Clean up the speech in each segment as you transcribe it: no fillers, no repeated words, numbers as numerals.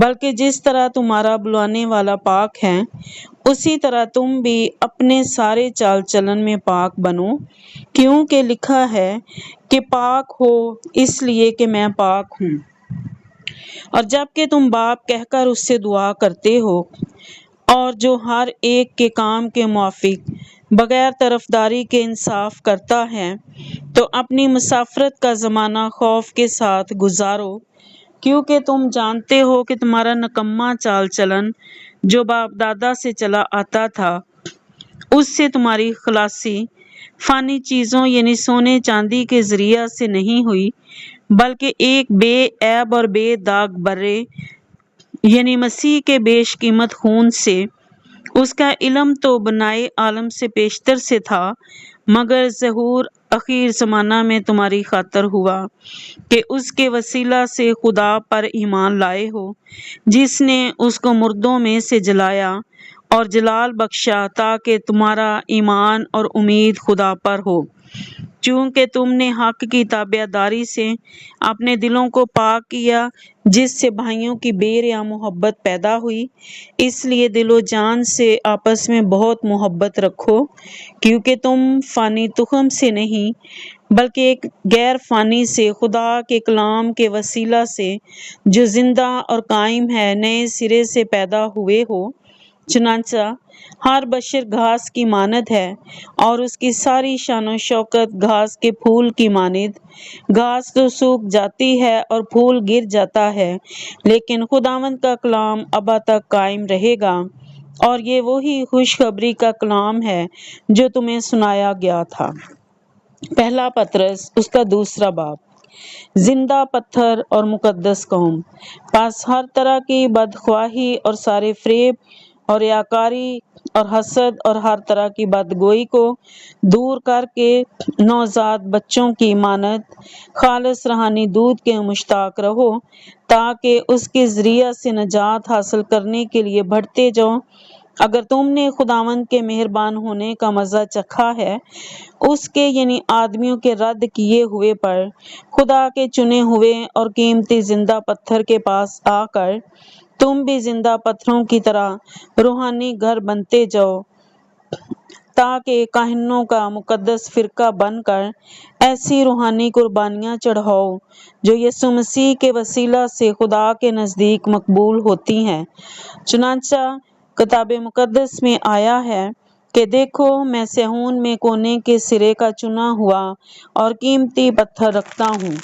بلکہ جس طرح تمہارا بلانے والا پاک ہے اسی طرح تم بھی اپنے سارے چال چلن میں پاک بنو، کیونکہ لکھا ہے کہ پاک ہو اس لیے کہ میں پاک ہوں۔ اور جب کہ تم باپ کہہ کر اس سے دعا کرتے ہو اور جو ہر ایک کے کام کے موافق بغیر طرفداری کے انصاف کرتا ہے، تو اپنی مسافرت کا زمانہ خوف کے ساتھ گزارو، کیونکہ تم جانتے ہو کہ تمہارا نکما چال چلن جو باپ دادا سے چلا آتا تھا اس سے تمہاری خلاصی فانی چیزوں یعنی سونے چاندی کے ذریعہ سے نہیں ہوئی، بلکہ ایک بے عیب اور بے داغ برے یعنی مسیح کے بیش قیمت خون سے۔ اس کا علم تو بنائے عالم سے پیشتر سے تھا، مگر ظہور اخیر زمانہ میں تمہاری خاطر ہوا کہ اس کے وسیلہ سے خدا پر ایمان لائے ہو، جس نے اس کو مردوں میں سے جلایا اور جلال بخشا، تاکہ تمہارا ایمان اور امید خدا پر ہو۔ چونکہ تم نے حق کی تابع داری سے اپنے دلوں کو پاک کیا، جس سے بھائیوں کی بے ریا محبت پیدا ہوئی، اس لیے دل و جان سے آپس میں بہت محبت رکھو، کیونکہ تم فانی تخم سے نہیں بلکہ ایک غیر فانی سے خدا کے کلام کے وسیلہ سے جو زندہ اور قائم ہے نئے سرے سے پیدا ہوئے ہو۔ چنانچہ ہر بشر گھاس کی مانند ہے اور اس کی ساری شان و شوکت گھاس کے پھول کی مانند۔ گھاس تو سوکھ جاتی ہے اور پھول گر جاتا ہے، لیکن خداوند کا کلام ابد تک قائم رہے گا، اور یہ وہی خوشخبری کا کلام ہے جو تمہیں سنایا گیا تھا۔ پہلا پطرس اس کا دوسرا باب۔ زندہ پتھر اور مقدس قوم، پس ہر طرح کی بدخواہی اور سارے فریب اور ریاکاری اور حسد اور ہر طرح کی بدگوئی کو دور کر کے نوزاد بچوں کی مانند خالص روحانی دودھ کے مشتاق رہو، تاکہ اس کے ذریعہ سے نجات حاصل کرنے کے لیے بڑھتے جاؤ۔ اگر تم نے خداوند کے مہربان ہونے کا مزہ چکھا ہے، اس کے یعنی آدمیوں کے رد کیے ہوئے پر خدا کے چنے ہوئے اور قیمتی زندہ پتھر کے پاس آ کر تم بھی زندہ پتھروں کی طرح روحانی گھر بنتے جاؤ، تاکہ کاہنوں کا مقدس فرقہ بن کر ایسی روحانی قربانیاں چڑھاؤ جو یسوع مسیح کے وسیلہ سے خدا کے نزدیک مقبول ہوتی ہیں۔ چنانچہ کتاب مقدس میں آیا ہے کہ دیکھو میں صہیون میں کونے کے سرے کا چنا ہوا اور قیمتی پتھر رکھتا ہوں،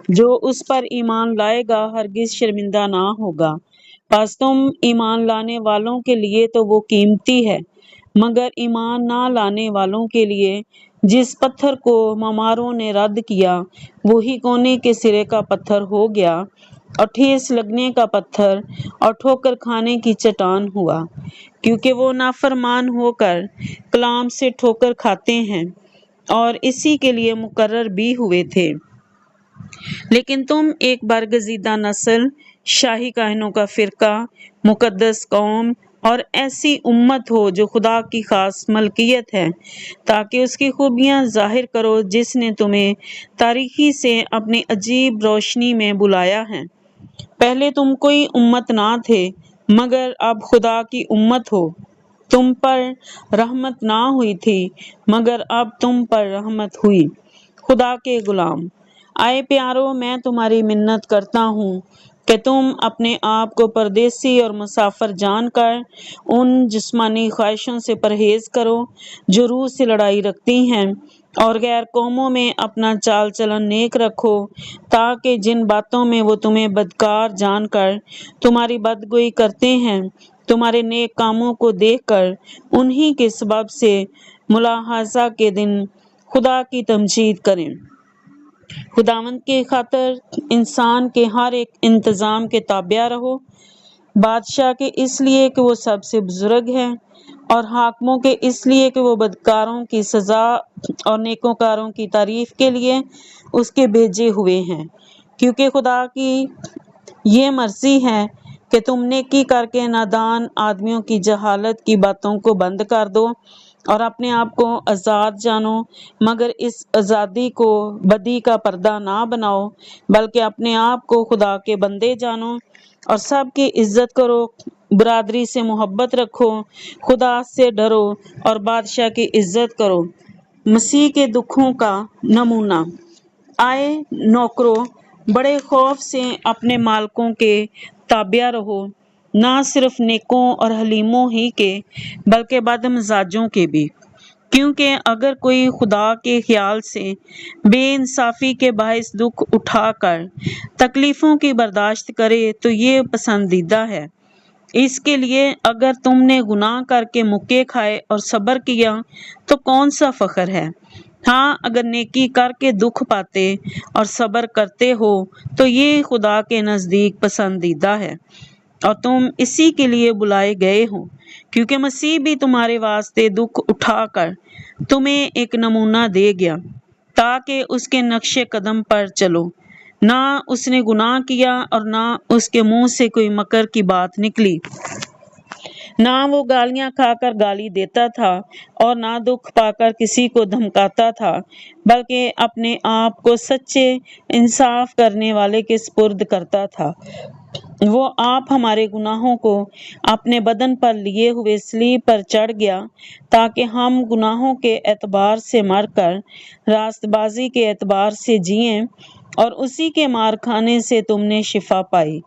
جو اس پر ایمان لائے گا ہرگز شرمندہ نہ ہوگا۔ پس تم ایمان لانے والوں کے لیے تو وہ قیمتی ہے، مگر ایمان نہ لانے والوں کے لیے جس پتھر کو معماروں نے رد کیا وہی کونے کے سرے کا پتھر ہو گیا اور ٹھیس لگنے کا پتھر اور ٹھوکر کھانے کی چٹان ہوا، کیونکہ وہ نافرمان ہو کر کلام سے ٹھوکر کھاتے ہیں اور اسی کے لیے مقرر بھی ہوئے تھے۔ لیکن تم ایک برگزیدہ نسل، شاہی کاہنوں کا فرقہ، مقدس قوم اور ایسی امت ہو جو خدا کی خاص ملکیت ہے، تاکہ اس کی خوبیاں ظاہر کرو جس نے تمہیں تاریکی سے اپنی عجیب روشنی میں بلایا ہے۔ پہلے تم کوئی امت نہ تھے، مگر اب خدا کی امت ہو۔ تم پر رحمت نہ ہوئی تھی، مگر اب تم پر رحمت ہوئی۔ خدا کے غلام، اے پیارو، میں تمہاری منت کرتا ہوں کہ تم اپنے آپ کو پردیسی اور مسافر جان کر ان جسمانی خواہشوں سے پرہیز کرو جو روح سے لڑائی رکھتی ہیں، اور غیر قوموں میں اپنا چال چلن نیک رکھو، تاکہ جن باتوں میں وہ تمہیں بدکار جان کر تمہاری بدگوئی کرتے ہیں، تمہارے نیک کاموں کو دیکھ کر انہی کے سبب سے ملاحظہ کے دن خدا کی تمجید کریں۔ خداوند کے خاطر انسان کے ہر ایک انتظام کے تابع رہو، بادشاہ کے اس لیے کہ وہ سب سے بزرگ ہے، اور حاکموں کے اس لیے کہ وہ بدکاروں کی سزا اور نیکوکاروں کی تعریف کے لیے اس کے بھیجے ہوئے ہیں، کیونکہ خدا کی یہ مرضی ہے کہ تم نیکی کر کے نادان آدمیوں کی جہالت کی باتوں کو بند کر دو، اور اپنے آپ کو آزاد جانو، مگر اس آزادی کو بدی کا پردہ نہ بناؤ، بلکہ اپنے آپ کو خدا کے بندے جانو اور سب کی عزت کرو، برادری سے محبت رکھو، خدا سے ڈرو اور بادشاہ کی عزت کرو۔ مسیح کے دکھوں کا نمونہ۔ آئے نوکروں، بڑے خوف سے اپنے مالکوں کے تابع رہو، نہ صرف نیکوں اور حلیموں ہی کے بلکہ بد مزاجوں کے بھی، کیونکہ اگر کوئی خدا کے خیال سے بے انصافی کے باعث دکھ اٹھا کر تکلیفوں کی برداشت کرے تو یہ پسندیدہ ہے۔ اس کے لیے اگر تم نے گناہ کر کے مکے کھائے اور صبر کیا تو کون سا فخر ہے؟ ہاں، اگر نیکی کر کے دکھ پاتے اور صبر کرتے ہو تو یہ خدا کے نزدیک پسندیدہ ہے، اور تم اسی کے لیے بلائے گئے ہو، کیونکہ مسیح بھی تمہارے واسطے دکھ اٹھا کر تمہیں ایک نمونہ دے گیا تاکہ اس کے نقش قدم پر چلو۔ نہ اس نے گناہ کیا اور نہ اس کے منہ سے کوئی مکر کی بات نکلی، نہ وہ گالیاں کھا کر گالی دیتا تھا اور نہ دکھ پا کر کسی کو دھمکاتا تھا، بلکہ اپنے آپ کو سچے انصاف کرنے والے کے سپرد کرتا تھا۔ وہ آپ ہمارے گناہوں کو اپنے بدن پر لیے ہوئے صلیب پر چڑھ گیا تاکہ ہم گناہوں کے اعتبار سے مر کر راست بازی کے اعتبار سے جئیں، اور اسی کے مار کھانے سے تم نے شفا پائی،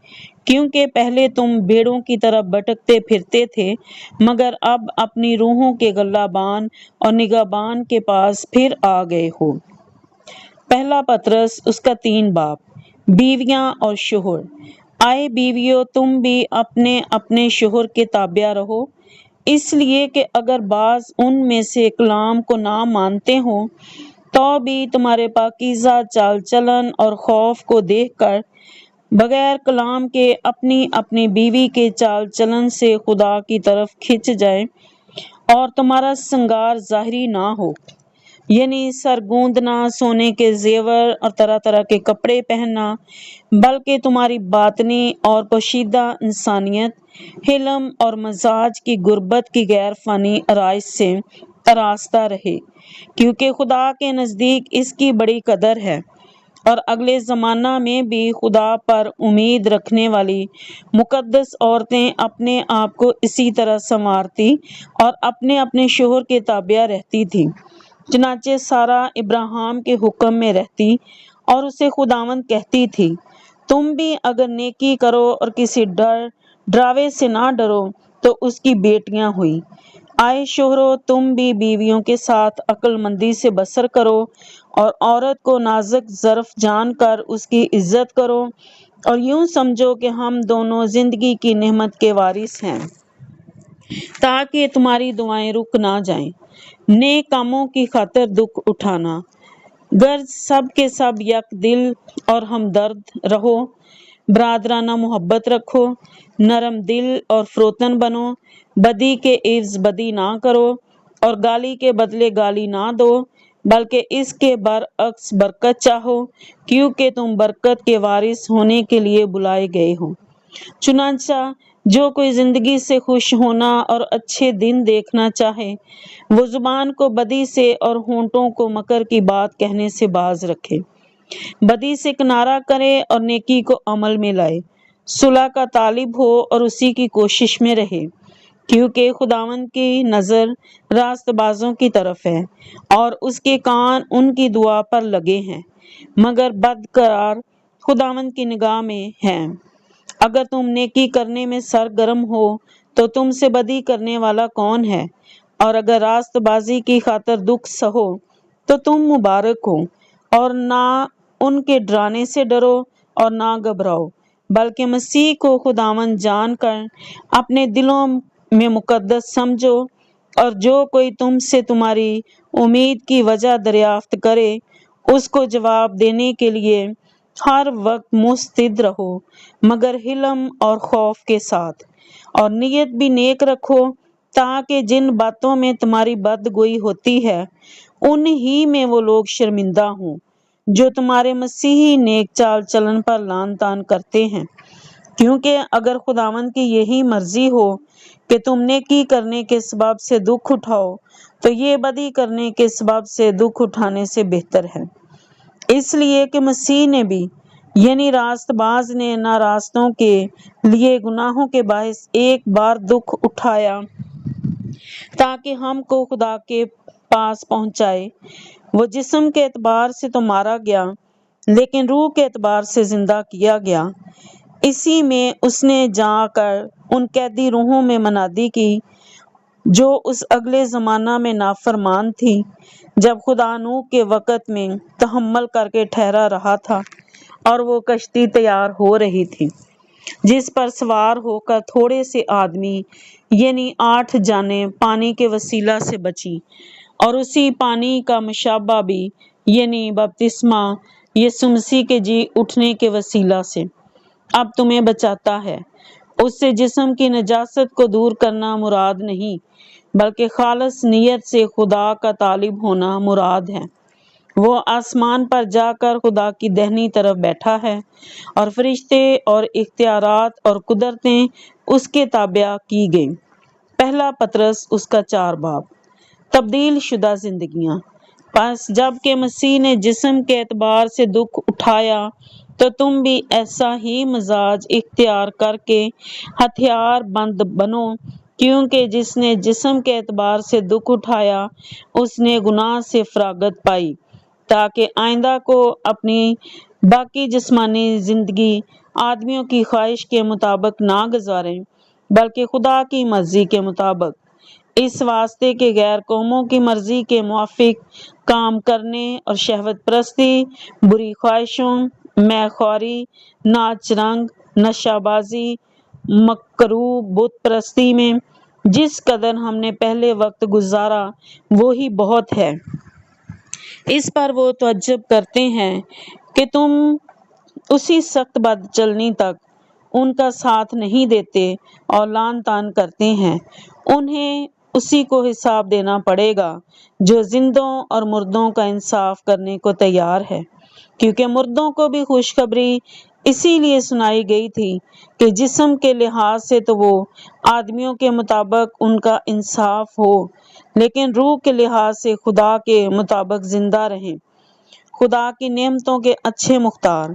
کیونکہ پہلے تم بھیڑوں کی طرح بھٹکتے پھرتے تھے، مگر اب اپنی روحوں کے غلہ بان اور نگہبان کے پاس پھر آ گئے ہو۔ پہلا پطرس اس کا 3 باب۔ بیویاں اور شوہر۔ آئے بیویوں، تم بھی اپنے اپنے شوہر کے تابع رہو، اس لیے کہ اگر بعض ان میں سے کلام کو نہ مانتے ہوں تو بھی تمہارے پاکیزہ چال چلن اور خوف کو دیکھ کر بغیر کلام کے اپنی اپنی بیوی کے چال چلن سے خدا کی طرف کھنچ جائے، اور تمہارا سنگار ظاہری نہ ہو، یعنی سر گوندنا، سونے کے زیور اور طرح طرح کے کپڑے پہننا، بلکہ تمہاری باطنی اور پوشیدہ انسانیت حلم اور مزاج کی غربت کی غیر فانی آرائش سے آراستہ رہے، کیونکہ خدا کے نزدیک اس کی بڑی قدر ہے۔ اور اگلے زمانہ میں بھی خدا پر امید رکھنے والی مقدس عورتیں اپنے آپ کو اسی طرح سنوارتی اور اپنے اپنے شوہر کے تابع رہتی تھیں، چنانچہ سارہ ابراہیم کے حکم میں رہتی اور اسے خداوند کہتی تھی، تم بھی اگر نیکی کرو اور کسی ڈراوے سے نہ ڈرو تو اس کی بیٹیاں ہوئی۔ آئے شوہرو، تم بھی بیویوں کے ساتھ عقل مندی سے بسر کرو اور عورت کو نازک ظرف جان کر اس کی عزت کرو، اور یوں سمجھو کہ ہم دونوں زندگی کی نعمت کے وارث ہیں، تاکہ تمہاری دعائیں رک نہ جائیں۔ نیک کاموں کی خاطر دکھ اٹھانا۔ غرض سب کے سب یک دل اور ہمدرد رہو، برادرانہ محبت رکھو، نرم دل اور فروتن بنو، بدی کے عوض بدی نہ کرو اور گالی کے بدلے گالی نہ دو، بلکہ اس کے برعکس برکت چاہو، کیونکہ تم برکت کے وارث ہونے کے لیے بلائے گئے ہو۔ چنانچہ جو کوئی زندگی سے خوش ہونا اور اچھے دن دیکھنا چاہے، وہ زبان کو بدی سے اور ہونٹوں کو مکر کی بات کہنے سے باز رکھے، بدی سے کنارہ کرے اور نیکی کو عمل میں لائے، صلح کا طالب ہو اور اسی کی کوشش میں رہے، کیونکہ خداوند کی نظر راست بازوں کی طرف ہے اور اس کے کان ان کی دعا پر لگے ہیں، مگر بدکار خداوند کی نگاہ میں ہیں۔ اگر تم نیکی کرنے میں سرگرم ہو تو تم سے بدی کرنے والا کون ہے؟ اور اگر راست بازی کی خاطر دکھ سہو تو تم مبارک ہو، اور نہ ان کے ڈرانے سے ڈرو اور نہ گھبراؤ، بلکہ مسیح کو خداوند جان کر اپنے دلوں میں مقدس سمجھو، اور جو کوئی تم سے تمہاری امید کی وجہ دریافت کرے اس کو جواب دینے کے لیے ہر وقت مستعد رہو، مگر حلم اور خوف کے ساتھ، اور نیت بھی نیک رکھو، تاکہ جن باتوں میں تمہاری بدگوئی ہوتی ہے ان ہی میں وہ لوگ شرمندہ ہوں جو تمہارے مسیحی نیک چال چلن پر لعن طعن کرتے ہیں۔ کیونکہ اگر خداوند کی یہی مرضی ہو کہ تم نیکی کرنے کے سبب سے دکھ اٹھاؤ تو یہ بدی کرنے کے سبب سے دکھ اٹھانے سے بہتر ہے۔ اس لیے کہ مسیح نے بھی یعنی راست باز نے ناراستوں کے لیے گناہوں کے باعث ایک بار دکھ اٹھایا تاکہ ہم کو خدا کے پاس پہنچائے۔ وہ جسم کے اعتبار سے تو مارا گیا لیکن روح کے اعتبار سے زندہ کیا گیا۔ اسی میں اس نے جا کر ان قیدی روحوں میں منادی کی جو اس اگلے زمانہ میں نافرمان تھی، جب خدا نوح کے وقت میں تحمل کر کے ٹھہرا رہا تھا اور وہ کشتی تیار ہو رہی تھی جس پر سوار ہو کر تھوڑے سے آدمی یعنی 8 جانیں پانی کے وسیلہ سے بچیں، اور اسی پانی کا مشابہ بھی یعنی بپتسمہ یسوع مسیح کے جی اٹھنے کے وسیلہ سے اب تمہیں بچاتا ہے۔ اس سے جسم کی نجاست کو دور کرنا مراد نہیں بلکہ خالص نیت سے خدا کا طالب ہونا مراد ہے۔ وہ آسمان پر جا کر خدا کی دہنی طرف بیٹھا ہے اور فرشتے اور اختیارات اور قدرتیں اس کے تابع کی گئیں۔ پہلا پطرس اس کا 4 باب۔ تبدیل شدہ زندگیاں۔ پس جب کہ مسیح نے جسم کے اعتبار سے دکھ اٹھایا تو تم بھی ایسا ہی مزاج اختیار کر کے ہتھیار بند بنو، کیونکہ جس نے جسم کے اعتبار سے دکھ اٹھایا اس نے گناہ سے فراغت پائی، تاکہ آئندہ کو اپنی باقی جسمانی زندگی آدمیوں کی خواہش کے مطابق نہ گزاریں بلکہ خدا کی مرضی کے مطابق، اس واسطے کہ غیر قوموں کی مرضی کے موافق کام کرنے اور شہوت پرستی، بری خواہشوں، مے خواری، ناچ رنگ، نشہ بازی، مکروہ بت پرستی میں جس قدر ہم نے پہلے وقت گزارا وہی بہت ہے۔ اس پر وہ تعجب کرتے ہیں کہ تم اسی سخت بد چلنی تک ان کا ساتھ نہیں دیتے اور لعن طعن کرتے ہیں۔ انہیں اسی کو حساب دینا پڑے گا جو زندوں اور مردوں کا انصاف کرنے کو تیار ہے، کیونکہ مردوں کو بھی خوشخبری اسی لیے سنائی گئی تھی کہ جسم کے لحاظ سے تو وہ آدمیوں کے مطابق ان کا انصاف ہو، لیکن روح کے لحاظ سے خدا کے مطابق زندہ رہیں۔ خدا کی نعمتوں کے اچھے مختار،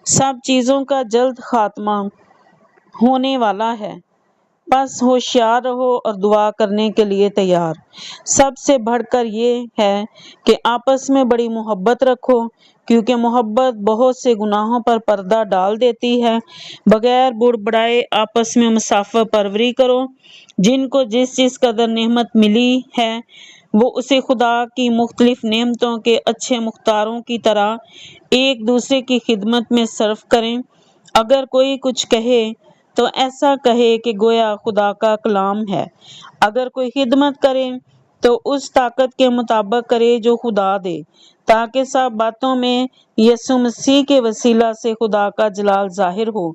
سب چیزوں کا جلد خاتمہ ہونے والا ہے، بس ہوشیار رہو اور دعا کرنے کے لیے تیار۔ سب سے بڑھ کر یہ ہے کہ آپس میں بڑی محبت رکھو، کیونکہ محبت بہت سے گناہوں پر پردہ ڈال دیتی ہے۔ بغیر بڑبڑائے آپس میں مسافہ پروری کرو، جن کو جس قدر نعمت ملی ہے وہ اسے خدا کی مختلف نعمتوں کے اچھے مختاروں کی طرح ایک دوسرے کی خدمت میں صرف کریں۔ اگر کوئی کچھ کہے تو ایسا کہے کہ گویا خدا کا کلام ہے، اگر کوئی خدمت کرے تو اس طاقت کے مطابق کرے جو خدا دے، تاکہ سب باتوں میں یسوع مسیح کے وسیلہ سے خدا کا جلال ظاہر ہو۔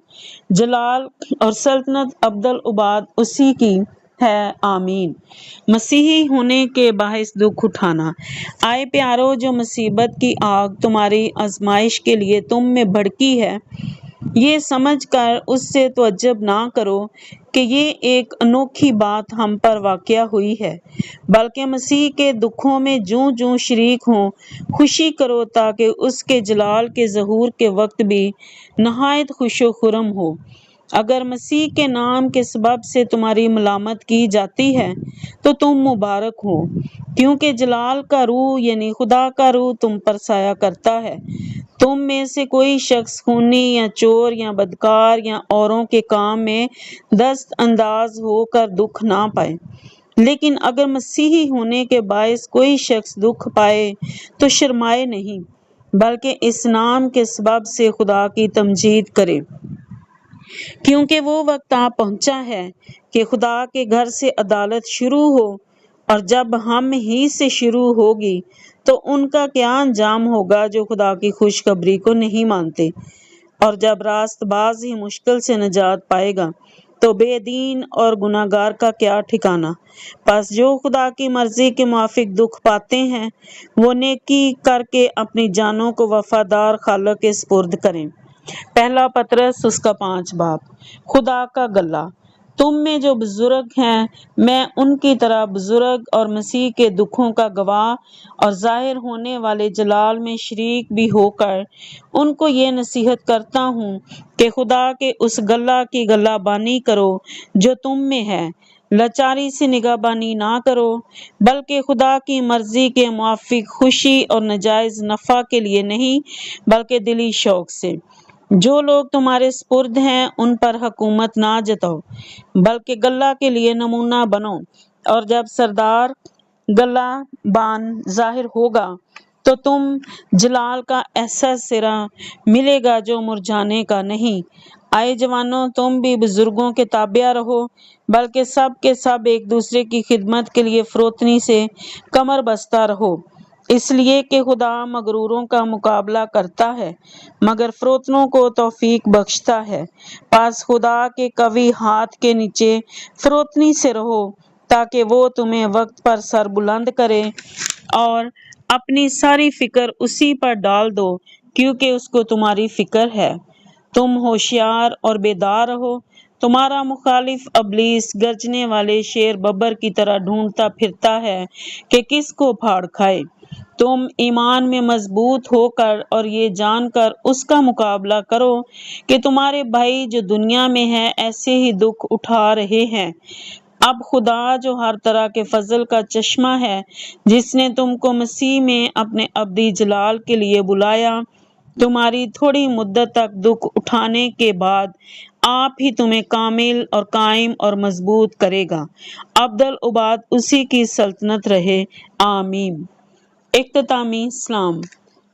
جلال اور سلطنت ابدالآباد اسی کی ہے، آمین۔ مسیحی ہونے کے باعث دکھ اٹھانا۔ آئے پیارو، جو مصیبت کی آگ تمہاری آزمائش کے لیے تم میں بھڑکی ہے، یہ سمجھ کر اس سے تعجب نہ کرو کہ یہ ایک انوکھی بات ہم پر واقع ہوئی ہے، بلکہ مسیح کے دکھوں میں جوں جوں شریک ہوں خوشی کرو، تاکہ اس کے جلال کے ظہور کے وقت بھی نہایت خوش و خرم ہو۔ اگر مسیح کے نام کے سبب سے تمہاری ملامت کی جاتی ہے تو تم مبارک ہو، کیونکہ جلال کا روح یعنی خدا کا روح تم پر سایہ کرتا ہے۔ تم میں سے کوئی شخص خونی یا چور یا بدکار یا اوروں کے کام میں دست انداز ہو کر دکھ نہ پائے، لیکن اگر مسیحی ہونے کے باعث کوئی شخص دکھ پائے تو شرمائے نہیں، بلکہ اس نام کے سبب سے خدا کی تمجید کرے، کیونکہ وہ وقت آ پہنچا ہے کہ خدا کے گھر سے عدالت شروع ہو، اور جب ہم ہی سے شروع ہوگی تو ان کا کیا انجام ہوگا جو خدا کی خوشخبری کو نہیں مانتے، اور جب راست باز ہی مشکل سے نجات پائے گا تو بے دین اور گناہگار کا کیا ٹھکانہ۔ پس جو خدا کی مرضی کے موافق دکھ پاتے ہیں وہ نیکی کر کے اپنی جانوں کو وفادار خالق کے سپرد کریں۔ پہلا پطرس اس کا 5 باب۔ خدا کا گلہ۔ تم میں جو بزرگ ہیں میں ان کی طرح بزرگ اور مسیح کے دکھوں کا گواہ اور ظاہر ہونے والے جلال میں شریک بھی ہو کر ان کو یہ نصیحت کرتا ہوں کہ خدا کے اس گلہ کی گلہ بانی کرو جو تم میں ہے، لاچاری سے نگاہ بانی نہ کرو بلکہ خدا کی مرضی کے موافق خوشی اور ناجائز نفع کے لیے نہیں بلکہ دلی شوق سے۔ جو لوگ تمہارے سپرد ہیں ان پر حکومت نہ جتاؤ بلکہ گلہ کے لیے نمونہ بنو، اور جب سردار گلہ بان ظاہر ہوگا تو تم جلال کا ایسا سرا ملے گا جو مرجھانے کا نہیں۔ آئے جوانوں، تم بھی بزرگوں کے تابع رہو بلکہ سب کے سب ایک دوسرے کی خدمت کے لیے فروتنی سے کمر بستہ رہو، اس لیے کہ خدا مغروروں کا مقابلہ کرتا ہے مگر فروتنوں کو توفیق بخشتا ہے۔ پس خدا کے قوی ہاتھ کے نیچے فروتنی سے رہو تاکہ وہ تمہیں وقت پر سر بلند کرے اور اپنی ساری فکر اسی پر ڈال دو کیونکہ اس کو تمہاری فکر ہے۔ تم ہوشیار اور بیدار رہو، تمہارا مخالف ابلیس گرجنے والے شیر ببر کی طرح ڈھونڈتا پھرتا ہے کہ کس کو پھاڑ کھائے۔ تم ایمان میں مضبوط ہو کر اور یہ جان کر اس کا مقابلہ کرو کہ تمہارے بھائی جو دنیا میں ہیں ایسے ہی دکھ اٹھا رہے ہیں۔ اب خدا جو ہر طرح کے فضل کا چشمہ ہے، جس نے تم کو مسیح میں اپنے ابدی جلال کے لیے بلایا، تمہاری تھوڑی مدت تک دکھ اٹھانے کے بعد آپ ہی تمہیں کامل اور قائم اور مضبوط کرے گا۔ ابدالآباد اسی کی سلطنت رہے، آمین۔ اختتامی سلام۔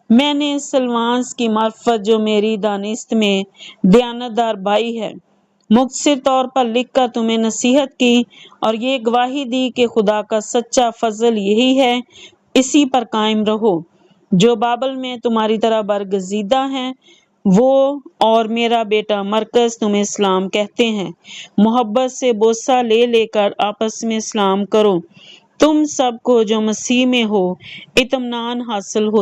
میں نے سلوانس کی معرفت جو میری دانست میں دیانتدار بھائی ہے، مختصر طور پر لکھ کر تمہیں نصیحت کی اور یہ گواہی دی کہ خدا کا سچا فضل یہی ہے، اسی پر قائم رہو۔ جو بابل میں تمہاری طرح برگزیدہ ہیں وہ اور میرا بیٹا مرکز تمہیں سلام کہتے ہیں۔ محبت سے بوسہ لے لے کر آپس میں سلام کرو۔ تم سب کو جو مسیح میں ہو اطمینان حاصل ہو